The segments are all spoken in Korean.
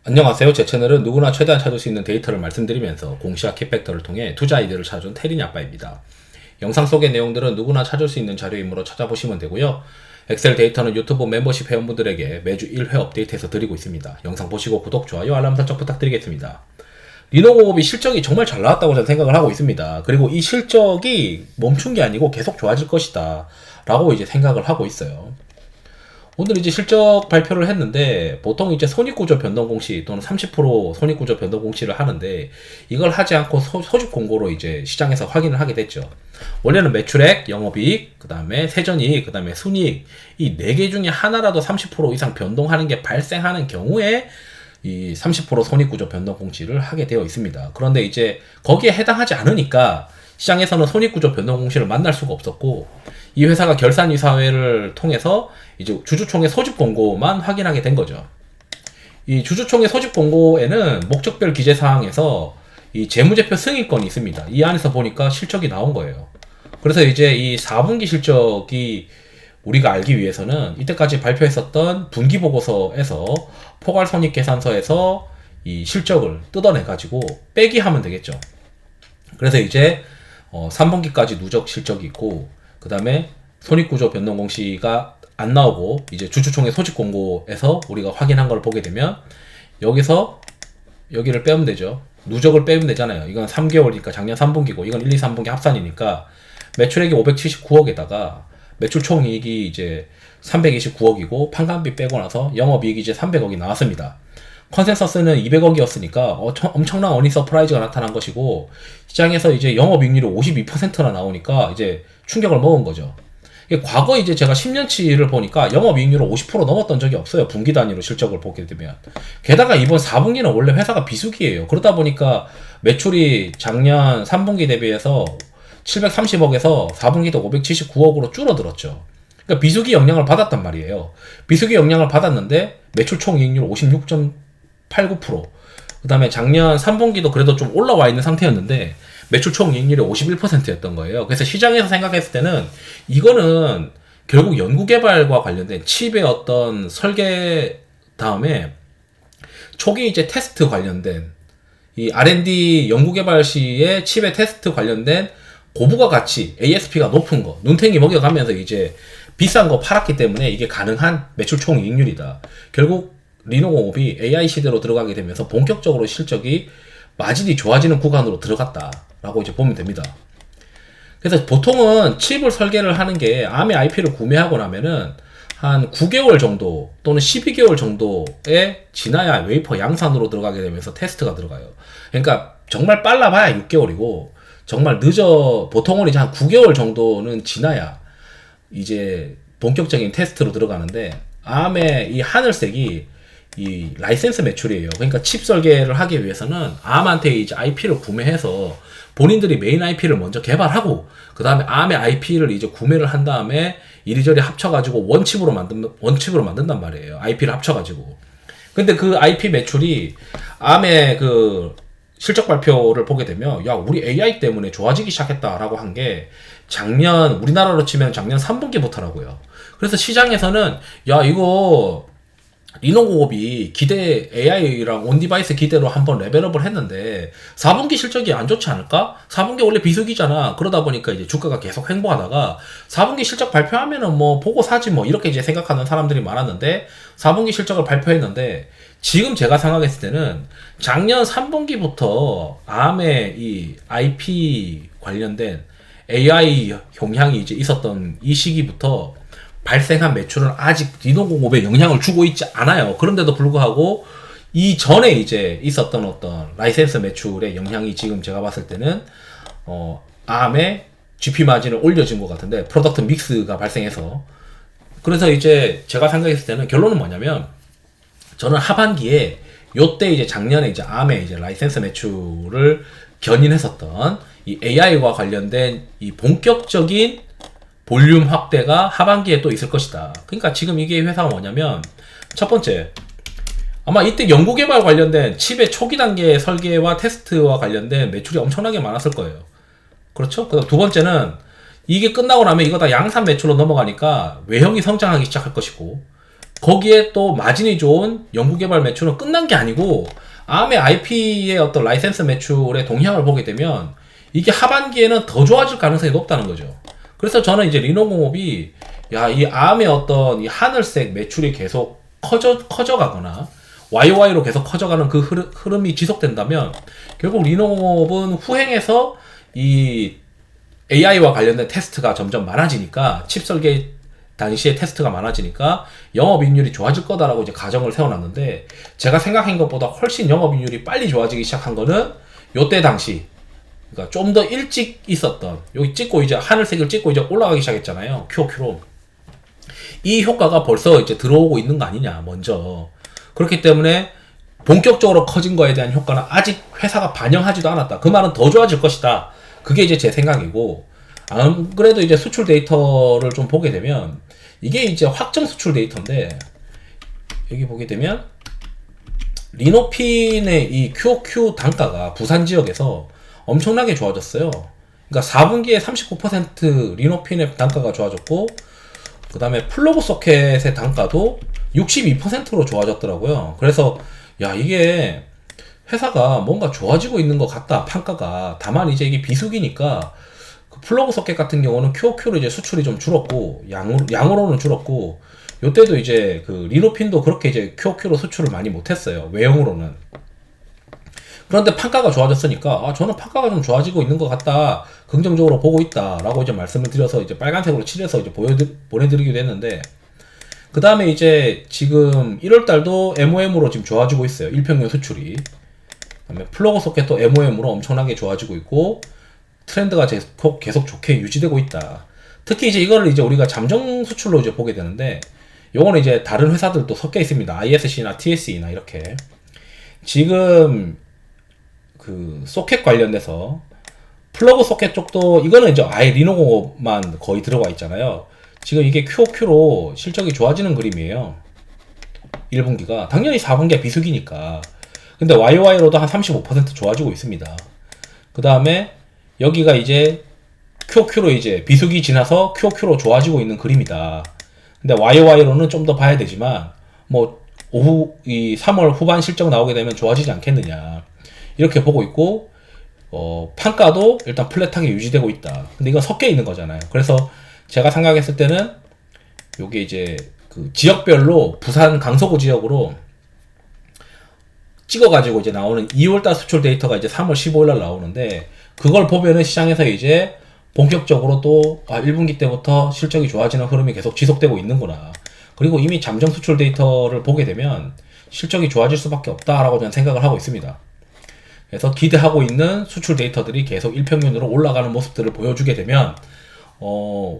안녕하세요. 제 채널은 누구나 최대한 찾을 수 있는 데이터를 말씀드리면서 공시와 키팩터를 통해 투자 아이디어를 찾아준 태린이 아빠입니다. 영상 속의 내용들은 누구나 찾을 수 있는 자료이므로 찾아보시면 되고요. 엑셀 데이터는 유튜브 멤버십 회원분들에게 매주 1회 업데이트해서 드리고 있습니다. 영상 보시고 구독, 좋아요, 알람 설정 부탁드리겠습니다. 리노공업이 실적이 정말 잘 나왔다고 저는 생각을 하고 있습니다. 그리고 이 실적이 멈춘 게 아니고 계속 좋아질 것이다 라고 이제 생각을 하고 있어요. 오늘 이제 실적 발표를 했는데 보통 이제 손익구조 변동공시 또는 30% 손익구조 변동공시를 하는데 이걸 하지 않고 소집 공고로 이제 시장에서 확인을 하게 됐죠. 원래는 매출액, 영업이익, 그 다음에 세전이익, 그 다음에 순이익 이 4개 중에 하나라도 30% 이상 변동하는 게 발생하는 경우에 이 30% 손익구조 변동공시를 하게 되어 있습니다. 그런데 이제 거기에 해당하지 않으니까 시장에서는 손익구조 변동공시를 만날 수가 없었고 이 회사가 결산이사회를 통해서 이제 주주총회 소집 공고만 확인하게 된 거죠. 이 주주총회 소집 공고에는 목적별 기재사항에서 이 재무제표 승인권이 있습니다. 이 안에서 보니까 실적이 나온 거예요. 그래서 이제 이 4분기 실적이 우리가 알기 위해서는 이때까지 발표했었던 분기보고서에서 포괄손익계산서에서 이 실적을 뜯어내가지고 빼기 하면 되겠죠. 그래서 이제 3분기까지 누적 실적이 있고 그 다음에 손익구조 변동공시가 안 나오고 이제 주주총회 소집 공고에서 우리가 확인한 걸 보게 되면 여기서 여기를 빼면 되죠. 누적을 빼면 되잖아요. 이건 3개월이니까 작년 3분기고 이건 1, 2, 3분기 합산이니까 매출액이 579억에다가 매출 총이익이 이제 329억이고 판관비 빼고 나서 영업이익이 이제 300억이 나왔습니다. 컨센서스는 200억이었으니까 엄청난 어닝 서프라이즈가 나타난 것이고 시장에서 이제 영업이익률이 52%나 나오니까 이제 충격을 먹은 거죠. 과거 이제 제가 10년치를 보니까 영업이익률을 50% 넘었던 적이 없어요. 분기 단위로 실적을 보게 되면. 게다가 이번 4분기는 원래 회사가 비수기예요. 그러다 보니까 매출이 작년 3분기 대비해서 730억에서 4분기 때 579억으로 줄어들었죠. 그러니까 비수기 영향을 받았단 말이에요. 비수기 영향을 받았는데 매출 총이익률 56.89%. 그 다음에 작년 3분기도 그래도 좀 올라와 있는 상태였는데 매출 총이익률이 51%였던 거예요. 그래서 시장에서 생각했을 때는 이거는 결국 연구개발과 관련된 칩의 어떤 설계 다음에 초기 이제 테스트 관련된 이 R&D 연구개발 시에 칩의 테스트 관련된 고부가 가치, ASP가 높은 거, 눈탱이 먹여가면서 이제 비싼 거 팔았기 때문에 이게 가능한 매출 총이익률이다. 결국 리노공업이 AI 시대로 들어가게 되면서 본격적으로 실적이 마진이 좋아지는 구간으로 들어갔다라고 이제 보면 됩니다. 그래서 보통은 칩을 설계를 하는 게 ARM의 IP를 구매하고 나면은 한 9개월 정도 또는 12개월 정도에 지나야 웨이퍼 양산으로 들어가게 되면서 테스트가 들어가요. 그러니까 정말 빨라봐야 6개월이고 정말 보통은 이제 한 9개월 정도는 지나야 이제 본격적인 테스트로 들어가는데 ARM의 이 하늘색이 이 라이센스 매출이에요. 그러니까 칩 설계를 하기 위해서는 ARM한테 이제 IP를 구매해서 본인들이 메인 IP를 먼저 개발하고 그 다음에 ARM의 IP를 이제 구매를 한 다음에 이리저리 합쳐가지고 원칩으로 만든단 말이에요. IP를 합쳐가지고. 근데 그 IP 매출이 ARM의 그 실적 발표를 보게 되면 야 우리 AI 때문에 좋아지기 시작했다라고 한 게 작년 우리나라로 치면 작년 3분기부터라고요. 그래서 시장에서는 야 이거 리노공업이 기대 AI랑 온디바이스 기대로 한번 레벨업을 했는데 4분기 실적이 안 좋지 않을까? 4분기 원래 비수기잖아. 그러다 보니까 이제 주가가 계속 횡보하다가 4분기 실적 발표하면은 뭐 보고 사지 뭐 이렇게 이제 생각하는 사람들이 많았는데 4분기 실적을 발표했는데 지금 제가 생각했을 때는 작년 3분기부터 ARM의 이 IP 관련된 AI 경향이 이제 있었던 이 시기부터 발생한 매출은 아직 리노공업에 영향을 주고 있지 않아요. 그런데도 불구하고 이전에 이제 있었던 어떤 라이센스 매출의 영향이 지금 제가 봤을 때는 ARM의 GP 마진을 올려준 것 같은데 프로덕트 믹스가 발생해서 그래서 이제 제가 생각했을 때는 결론은 뭐냐면 저는 하반기에 요때 이제 작년에 이제 ARM의 이제 라이센스 매출을 견인했었던 이 AI와 관련된 이 본격적인 볼륨 확대가 하반기에 또 있을 것이다. 그러니까 지금 이게 회사가 뭐냐면 첫 번째 아마 이때 연구개발 관련된 칩의 초기 단계 설계와 테스트와 관련된 매출이 엄청나게 많았을 거예요. 그렇죠? 그다음 두 번째는 이게 끝나고 나면 이거 다 양산 매출로 넘어가니까 외형이 성장하기 시작할 것이고 거기에 또 마진이 좋은 연구개발 매출은 끝난 게 아니고 ARM의 IP의 어떤 라이센스 매출의 동향을 보게 되면 이게 하반기에는 더 좋아질 가능성이 높다는 거죠. 그래서 저는 이제 리노공업이 야, 이 ARM의 어떤 이 하늘색 매출이 계속 커져가거나 YOY로 계속 커져가는 그 흐름이 지속된다면 결국 리노공업은 후행해서 이 AI와 관련된 테스트가 점점 많아지니까 칩 설계 당시에 테스트가 많아지니까 영업이익률이 좋아질 거다라고 이제 가정을 세워놨는데 제가 생각한 것보다 훨씬 영업이익률이 빨리 좋아지기 시작한 거는 요때 당시 그러니까 좀 더 일찍 있었던 여기 찍고 이제 하늘색을 찍고 이제 올라가기 시작했잖아요. QOQ로 이 효과가 벌써 이제 들어오고 있는 거 아니냐 먼저 그렇기 때문에 본격적으로 커진 거에 대한 효과는 아직 회사가 반영하지도 않았다. 그 말은 더 좋아질 것이다. 그게 이제 제 생각이고 안 그래도 이제 수출 데이터를 좀 보게 되면 이게 이제 확정 수출 데이터인데 여기 보게 되면 리노핀의 이 QOQ 단가가 부산 지역에서 엄청나게 좋아졌어요. 그러니까 4분기에 39% 리노핀의 단가가 좋아졌고 그 다음에 플러그 소켓의 단가도 62%로 좋아졌더라고요. 그래서 야 이게 회사가 뭔가 좋아지고 있는 것 같다 판가가. 다만 이제 이게 비수기니까 그 플러그 소켓 같은 경우는 QOQ로 이제 수출이 좀 줄었고 양으로는 줄었고 요때도 이제 그 리노핀도 그렇게 이제 QOQ로 수출을 많이 못했어요. 외형으로는. 그런데 판가가 좋아졌으니까 저는 판가가 좀 좋아지고 있는 것 같다 긍정적으로 보고 있다 라고 이제 말씀을 드려서 이제 빨간색으로 칠해서 이제 보내드리기도 했는데 그 다음에 이제 지금 1월달도 MOM으로 지금 좋아지고 있어요. 일평균 수출이. 그다음에 플러그 소켓도 MOM으로 엄청나게 좋아지고 있고 트렌드가 계속 좋게 유지되고 있다. 특히 이제 이거를 이제 우리가 잠정 수출로 이제 보게 되는데 요거는 이제 다른 회사들도 섞여 있습니다. ISC나 TSE나 이렇게. 지금 그 소켓 관련돼서 플러그 소켓 쪽도 이거는 이제 아예 리노공업만 거의 들어가 있잖아요. 지금 이게 QOQ로 실적이 좋아지는 그림이에요. 1분기가. 당연히 4분기가 비수기니까. 근데 YOY로도 한 35% 좋아지고 있습니다. 그 다음에 여기가 이제 QOQ로 이제 비수기 지나서 QOQ로 좋아지고 있는 그림이다. 근데 YOY로는 좀 더 봐야 되지만 뭐 오후 이 3월 후반 실적 나오게 되면 좋아지지 않겠느냐. 이렇게 보고 있고 판가도 일단 플랫하게 유지되고 있다. 근데 이건 섞여 있는 거잖아요. 그래서 제가 생각했을 때는 요게 이제 그 지역별로 부산 강서구 지역으로 찍어가지고 이제 나오는 2월달 수출 데이터가 이제 3월 15일날 나오는데 그걸 보면은 시장에서 이제 본격적으로 또 1분기 때부터 실적이 좋아지는 흐름이 계속 지속되고 있는구나. 그리고 이미 잠정 수출 데이터를 보게 되면 실적이 좋아질 수밖에 없다라고 저는 생각을 하고 있습니다. 그래서 기대하고 있는 수출 데이터들이 계속 일평균으로 올라가는 모습들을 보여주게 되면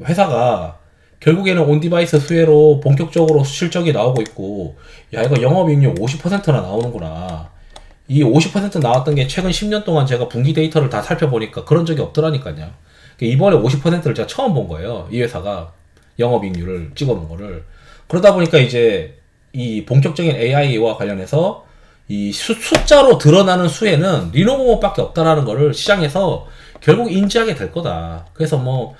회사가 결국에는 온디바이스 수혜로 본격적으로 실적이 나오고 있고 야 이거 영업이익률 50%나 나오는구나. 이 50% 나왔던 게 최근 10년 동안 제가 분기 데이터를 다 살펴보니까 그런 적이 없더라니까요. 이번에 50%를 제가 처음 본 거예요. 이 회사가 영업이익률을 찍어놓은 거를. 그러다 보니까 이제 이 본격적인 AI와 관련해서 이 숫자로 드러나는 수혜는 리노공업밖에 없다라는 거를 시장에서 결국 인지하게 될 거다. 그래서 뭐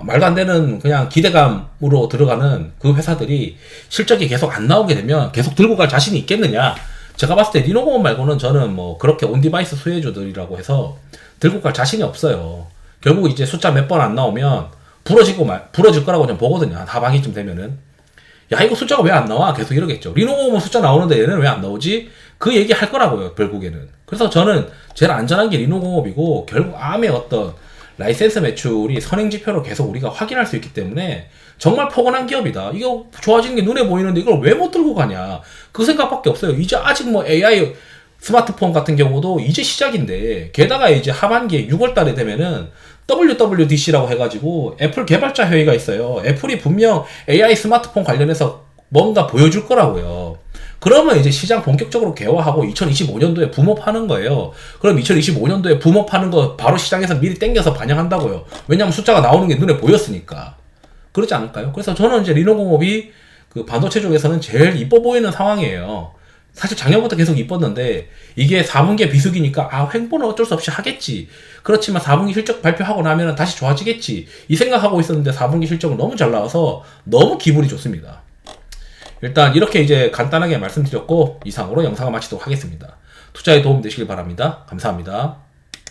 말도 안 되는 그냥 기대감으로 들어가는 그 회사들이 실적이 계속 안 나오게 되면 계속 들고 갈 자신이 있겠느냐. 제가 봤을 때 리노공업 말고는 저는 뭐 그렇게 온디바이스 수혜주들이라고 해서 들고 갈 자신이 없어요. 결국 이제 숫자 몇 번 안 나오면 부러질 거라고 좀 보거든요. 한 하반기쯤 되면은 야 이거 숫자가 왜 안 나와? 계속 이러겠죠. 리노공업은 숫자 나오는데 얘는 왜 안 나오지? 그 얘기 할 거라고요 결국에는. 그래서 저는 제일 안전한 게 리노공업이고 결국 암의 어떤 라이센스 매출이 선행지표로 계속 우리가 확인할 수 있기 때문에 정말 포근한 기업이다. 이거 좋아지는 게 눈에 보이는데 이걸 왜 못 들고 가냐. 그 생각밖에 없어요. 이제 아직 뭐 AI 스마트폰 같은 경우도 이제 시작인데 게다가 이제 하반기에 6월달에 되면은 WWDC라고 해가지고 애플 개발자 회의가 있어요. 애플이 분명 AI 스마트폰 관련해서 뭔가 보여줄 거라고요. 그러면 이제 시장 본격적으로 개화하고 2025년도에 붐업하는 거예요. 그럼 2025년도에 붐업하는 거 바로 시장에서 미리 땡겨서 반영한다고요. 왜냐면 숫자가 나오는 게 눈에 보였으니까. 그렇지 않을까요? 그래서 저는 이제 리노공업이 그 반도체 쪽에서는 제일 이뻐 보이는 상황이에요. 사실 작년부터 계속 이뻤는데 이게 4분기에 비수기니까 횡보는 어쩔 수 없이 하겠지. 그렇지만 4분기 실적 발표하고 나면 다시 좋아지겠지. 이 생각하고 있었는데 4분기 실적은 너무 잘 나와서 너무 기분이 좋습니다. 일단 이렇게 이제 간단하게 말씀드렸고 이상으로 영상을 마치도록 하겠습니다. 투자에 도움 되시길 바랍니다. 감사합니다.